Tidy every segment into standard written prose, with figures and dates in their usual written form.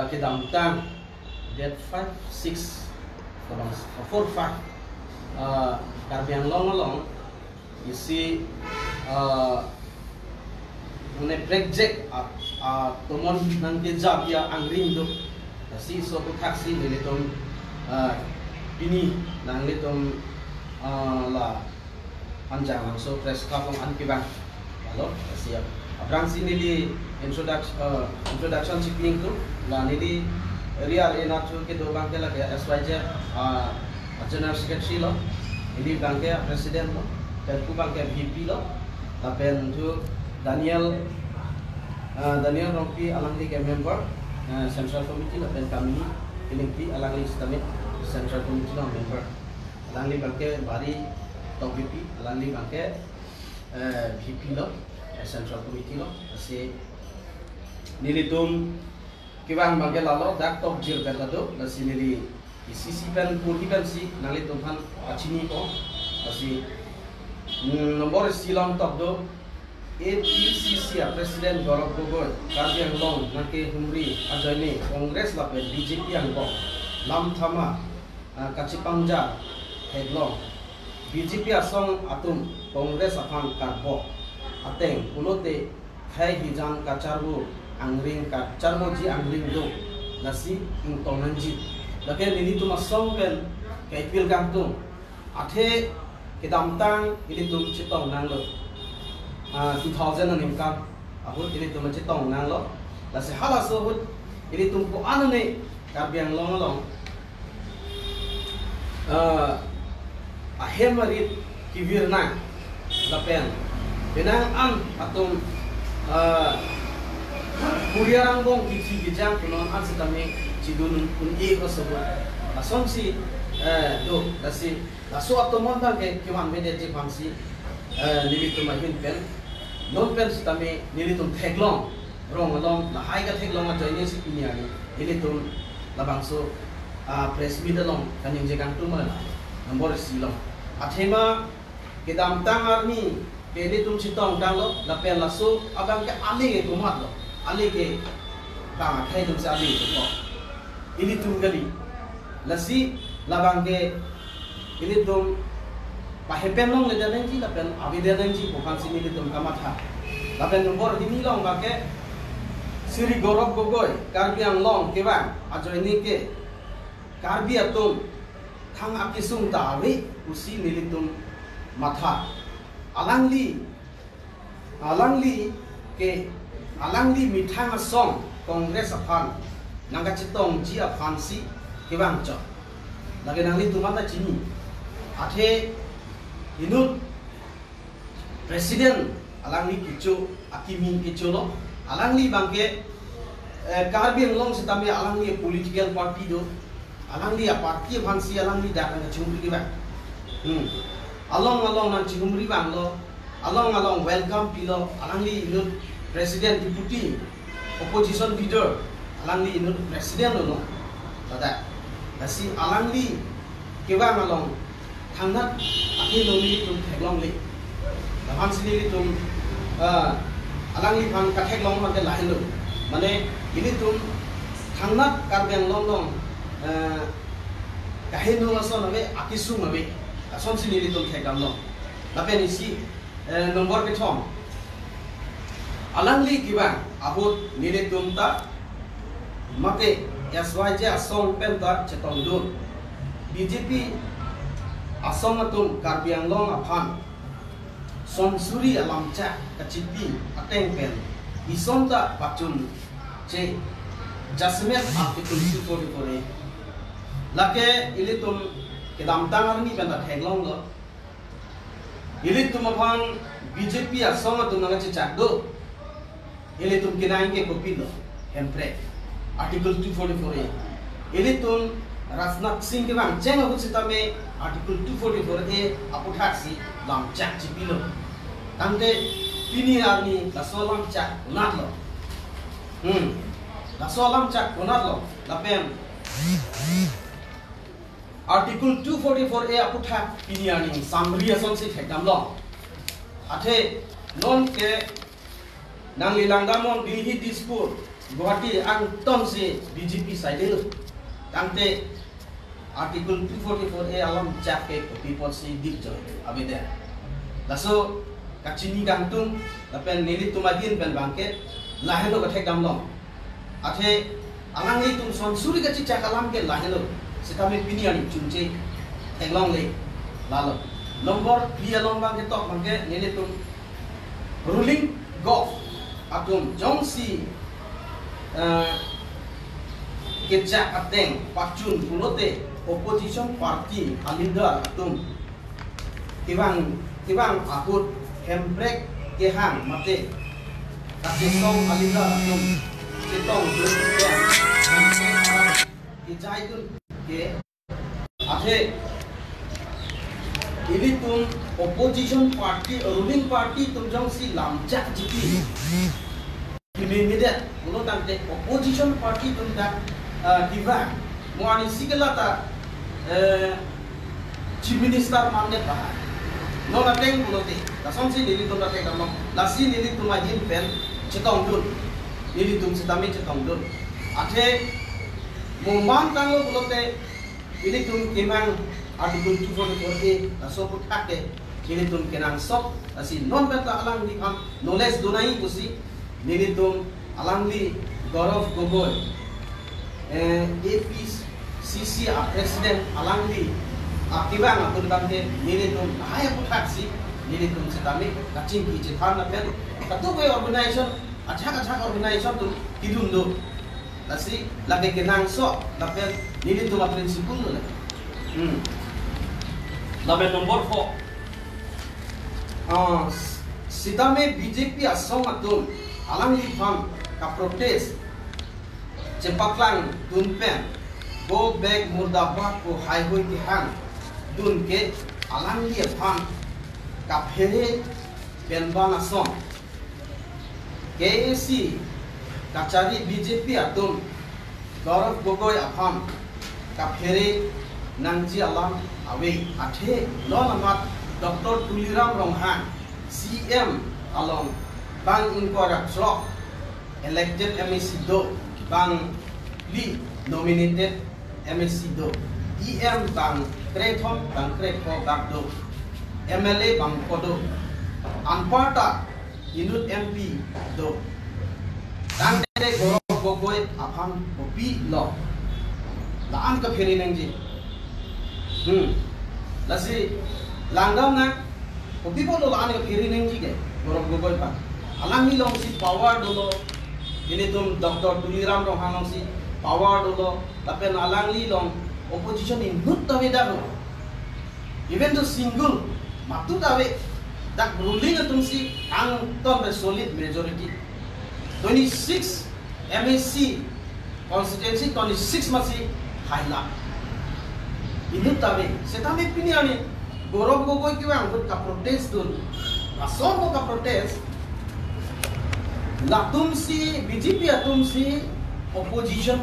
kedam tang date 5 6 4 5 karbiang long isi mune project tomon nang kejap ya angring do si so taksi nilitom ini nang litom la panjang langsung press kapong ankiban lalu siap abrang sini di introduction shipping tu la nili real enatu ke do bangke la ya SYJ general secretary lo ini bangke presiden lo dan ku bangke VP lo lapen tu Daniel Rompi alangli ke member central committee lapen kami ini alangli stamit central committee lo member alangli bangke bari top VP alangli bangke VP lo central committee lo si nilitum kibang bangke lalo dak top jil kata tu nasi nili ICC pen puri pen si nalitum han achini ko nasi nomor silong top do APCC Presiden Gaurav Gogoi Karbiang Long Nake Humri Ajani Kongres lape BJP yang ko Lam Thama Kachipangja Headlong BJP asong atum Kongres apan karbo ateng ulote hai hijang kacarbu angring kacarbo ji angring do nasi ingtonanji lake nini tu masong pen kaipil kantung athe kedamtang ini tu citong nang lo 2000 nimkan abut ini tu citong nang lo la se hala so hut ini tu ko anane Karbiang long ahemarit kivirna lapen benang an atum kuriarang bong kisi gijang kunon an setame cidun un ko sebut asong si do dasi lasu atomon ba ke kiman mede je pamsi nilitum mahin pen non pen setame nilitum theglong rong along la hai ka theglong a joine si pinyani nilitum labangso press meet along kaning je kang tumala nomor silong athema kedam tang arni pele tum chitong dang lo la pen lasu abang ke ali ke kumat lo ali ke bang khai tum sa ali ko ini tum gali lasi labang ke ini tum pahepen long le dan ji la pen abidan ji bukan sini tum kamatha la pen nomor ini long ba ke Sri Gaurav Gogoi Karbiang long ke bang ajo ini ke Karbi atum thang akisung tawi usi nilitum matha alangli mithang song kongres apan nangka citong ji apan si kebang cho lagi nangli tumata cini athe inut presiden alangli kicu akimi kicu lo alangli bangke Karbiang long setami alangli political party do alangli party phansi alangli dakang chungri bang along nan chumri bang lo along welcome pilo alangli inut presiden deputy opposition leader alangli inut presiden lo tada nasi alangli kebang along thangnat akhi nomi tum theglong le lahan sini tum alangli phan ka theglong ma ke lahin lo mane ini tum thangnat Karbiang long kahino aso nabe akisu nabe ason sini tum thegam lo lapen isi nomor ke thom alangli kibang abut nile tum ta mate SYJ asong penta chetong dun BJP asong atum Karbiang long aphan sonsuri alam cha kachipi ateng pen isonta pachun che jasmet article 244 lake ilitum kedam tangar ni penta theglong lo ilitum aphan BJP asong atum nanga che chakdo ilitum kinain ke kopi lo hempre article 244 ilitum Rajnath Singh ke bang ceng aku cerita me article 244 e aku taksi lam cak cipilo tante pini arni lasolam cak unat lo lasolam cak unat lo lapen article 244 e aku tak pini arni samri ason si thekam lo athe non ke nang lilangamon Dilhi Dispur Guwahati ang ton si BJP side kangte article 244A alam cak ke people si dik jo abede laso kachini gantung lapen nili tumagin pen bangke lahelo kathek damlong athe alang ni tum sonsuri gachi cak alam ke lahelo setame piniani chunche teglong le lalo nomor dia lombang ke tok bangke nili tum ruling golf atum jongsi kejak ateng pacun pulote opposition party alida atum tiwang akut handbrake kehang mate kasong alida atum kitong duen kijai tun ke athe ini tum opposition party ruling party tum jong si lamjak jipi ini dia mulut ante opposition party tum dak tiwang muani sikelata chief minister manget bah no nateng mulote lasom si nili tum nateng kamong lasi nili tum ajin pen cetong dun nili tum setami cetong dun athe mumban tango mulote ini tum kimang artikel 244A laso putate ini tum kenang sok asi non beta alang di kam knowledge dunai kusi nili tum alang di Gaurav Gogoi APCC president alang di akibang akun bangke nili tum haya putaksi nili tum setami kacing ki cethan na pen katu koy organization achak organization tum kidum do lasi lagi kenang sok lapen nili tum prinsipul le lapen nomor 4 Sidame BJP asong atum alang di fam ka protest cepatlang tunpen go back murdabad ko highway ki hang dun ke alang di fam ka phere benban asong KAC kachari BJP atum Gaurav Gogoi afam ka phere nangji alam awe athe lolamat Dr. Tuliram Ronghan CM along bang inquara trok elected MSC do bang li nominated MSC do EM bang Krethom bang do MLA bang kodo anparta inut MP do tang de Gaurav Gogoi afam kopi lo laan ka pheri nangji lasi langgam na kopi polo laan ka pheri nangji ke Gaurav Gogoi pa alang ni long si power dolo ini tum Dr. Tuliram Ronghan long si power dolo tapi alang li long opposition in nut tawe daro even to single matu tawe dak ruling tum si ang tom solid majority 26 MSC constituency 26 masih highlight inut tawe setame piniani Gaurav Gogoi kiwa angkut ka protest dun asong ka protest latum si BJP atum si opposition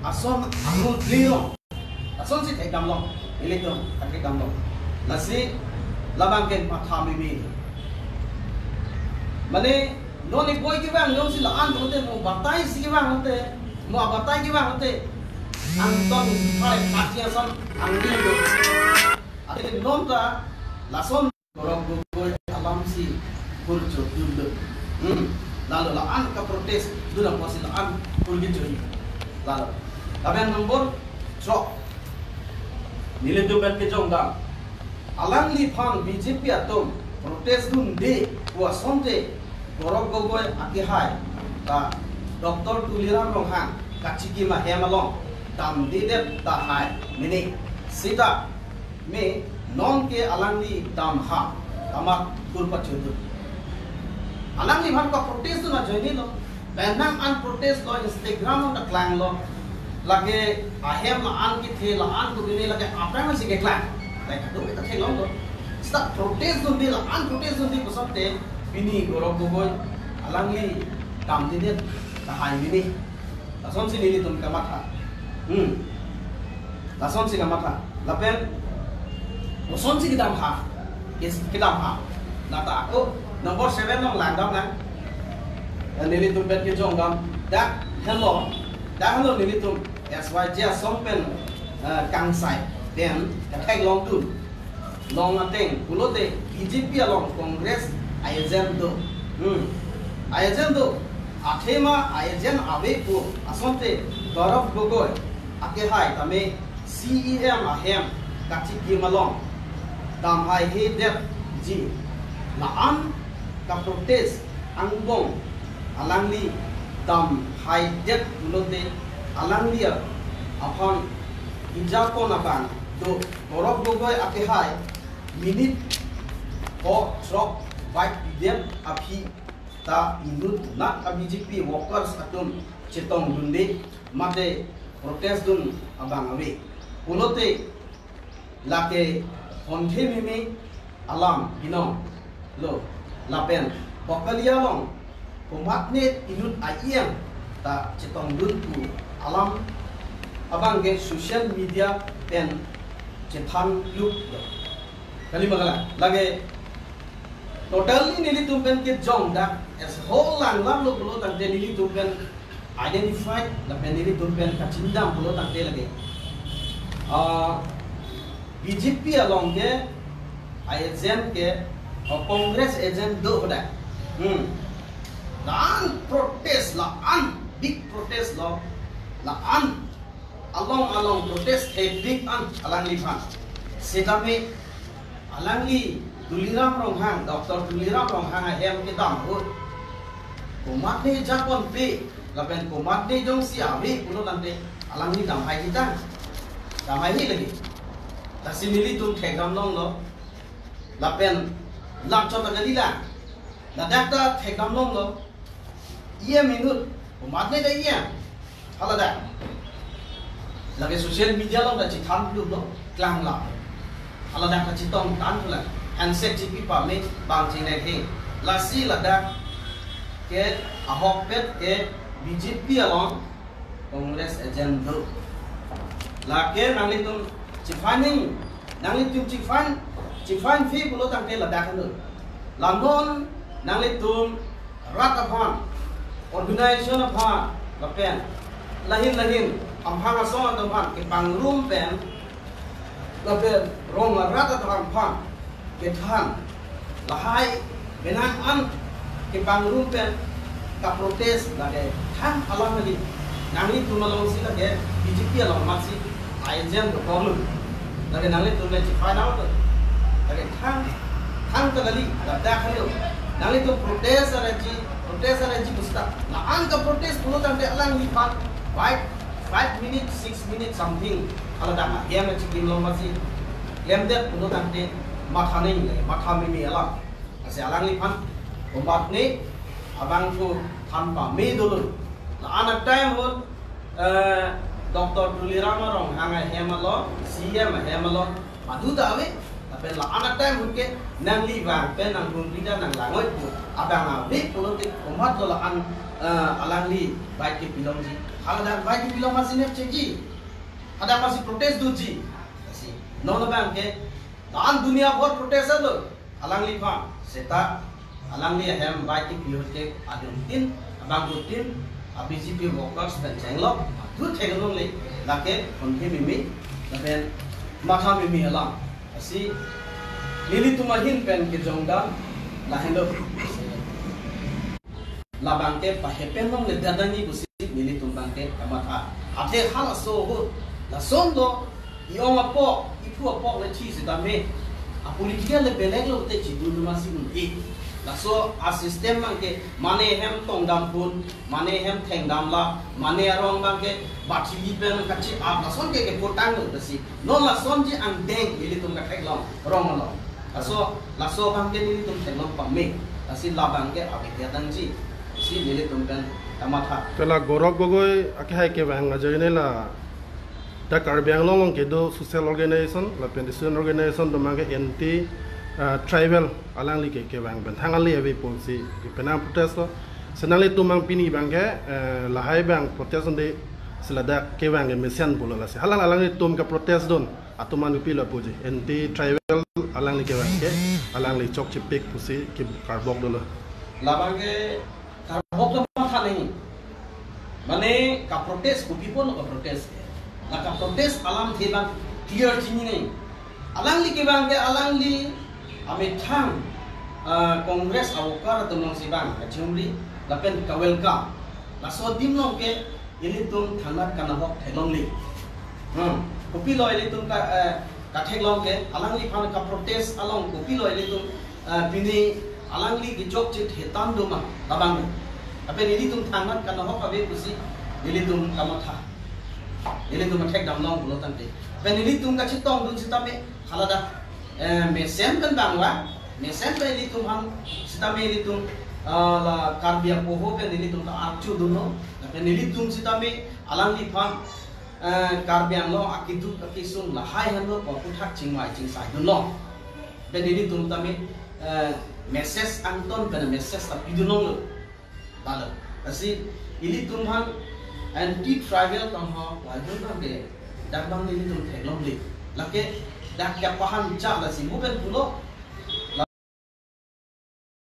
asong angul clear asong si tekam long elektron tekam long lasi labangken pathami mi mane noni boy kiwa ngom si laan hote mo batai si kiwa hote mo batai kiwa hote anton phai patia son angli do ate nonta lason Gaurav Gogoi alam si kurjo dulu lalu laan ka protes dulu masih laan kurgi joyi lalu tapi nomor 3 nilai tu kan kejongga alang li phang BJP atom protes dun de wasonte Gaurav Gogoi akihai ta Dr. Tuliram Ronghan kachiki ma hemalong tam de ta hai mini sita me non ke alang li tam ha amak kurpa chodu alang ni bhan ka protest na joini lo benang an protest lo Instagram na klang lo lage ahem na an ki the la an ku dine lage apra na sige klang like do eta the lo lo sta protest do di la an protest do di ko sabte bini Gaurav Gogoi alang li tam dine ta hai bini lason si nili tum ka matha lason si ka matha lapen lason si kita ha yes kita ha nata aku nomor 7 nong langgam nang nili tumpet ke jonggam dak hello dah hello ni tu SYJ song pen kang sai then kathek long tu long ateng pulote BJP along Congress ISM do ISM do athema ISM ave ko asonte Gaurav Gogoi ake hai tame CEM ahem kachi ki malong tam hai he dep ji laan ka protest angbong alangli tam hai dep pulote alanglia upon injako nakan do Gaurav Gogoi ake hai minute ko trok bike dep api ta indut na BJP workers atum chetong dunde mate protest dun abang awe pulote lake honte mimi alam binong lo lapen bokalia long pomatne indut ayem ta chetong dun tu alam abang ge social media pen chethan look kali magala lage totally nili tumpen ke jong da as whole lang lam lo bolo tante nili tumpen identified la pen nili tumpen ka chindam bolo tante lage BJP along ke ISM ke Congress agent do hoda lan protest la an big protest lo la an along protest he big an alang li phan setame alang li Tuliram Ronghang, Dr. Tuliram Ronghang hem ke dam ho. Komat ne jakon pe, lapen komat ne jong si ave puno tante alang ni dam hai kita. Dam hai ni lagi. Tasi mili tum thegam long lo. Lapen lap chota galila. La dakta thegam long lo. Iya minut komat ne da iya. Hala da. Lagi social media long da chitham lu lo klang la. Hala da ka chitong tan thula. Handset GP pamit bang chine he lasi lada ke ahok pet ke BJP along Congress agent do la ke nangli tum chifaning nangli tum chifan fi pulo tangte lada kan do lamon nangli tum rat aphan organization aphan lapen lahin amphang asong aphan ke pangrum pen lapen rong rat aphan ke than lahai benan an ke pangrum pen ka protest lage than alam lagi nangli tumalong sila ke BJP alam matsi ISM do problem lage nangli tumle find out lage than ka gali da khalo nangli tu protest araji busta na an ka protest pulo tante alang li pat 5 minutes 6 minutes something ala da ma yam chikim lo matsi lemde pulo tante matha nei matha mimi alam ase alang li phan kombat ne abang ko than pa me dolo la an time hol Dr. Tuliram Ronghang hemalo CM hemalo madu da ave ape la an time hol ke nang li wang pe nang gun ri da nang langoi pu abang ave politik kombat do la an alang li bai ke pilong ji ala da bai ke pilong masine cheji ada masih protest do ji asi no bang ke dan dunia bhar protest lo alang li pha seta alang li hem bai ki piote adun tin abang tin BJP workers dan jenglo tu thegno le lake konthi mimi laben matha mimi alam asi lili tumahin pen ke jongda lahendo labang ke pahepen long le dadani busi lili tumbang ke amatha ate hala so ho la sondo iong apo ipu apo le chi sidame a politika le beleg lo te chi du masi un e la so a system mang ke mane hem tong dam pun mane hem theng dam la mane arong bang ke bathi pen kachi a la son ke potang lo dasi non la son ji ang deng lili tum ka thek long rong lo so la so bang ke lili tum thek long pa me asi la bang ke a ke dang ji si lili tum pen amatha pela Gaurav Gogoi ake hai ke bang ajai la da Karbiang long ke do social organization la pension organization do mang ke anti tribal alang li ke bang ban thangal li ave policy ke pena protest lo senang li tumang pini bang ke la hai bang protest de selada ke bang ke mission pula la se halang alang li tum ka protest don atuman upi la puji anti tribal alang li ke bang ke alang li chok chipik pusi ke karbok do la bang ke karbok do ma khane Mane ka protest ko people ka protest la ka protest alam thebang clear chini nei alang li ke bang ke alang li ame thang congress awkar tumong sibang achumli la pen ka welcome la so dim long ke ini tum thanat kana hok thelong li kopi lo ini tum ka thelong ke alang li phan ka protest along kopi lo ini tum bini alang li ki jok chit hetan duma labang ape ini tum thanat kana hok abe kusi ini tum kamatha ini tum thek dam long bulo tante pen ini tum ka chitong dun sitame khalada mesen kan bangwa mesen pe ini tum ham sitame ini tum la karbia poho pen ini tum ka archu duno pen ini tum sitame alang li phan karbia lo akitu akisun la hai han lo ko thak chingwai chingsai dun lo pen ini tum tame message anton pen message ta pidunong lo balo asi ini tum han anti tribal tong ho wajun bang de dak bang ini tum thelong li lake dak ya pahan cha la si bukan pulo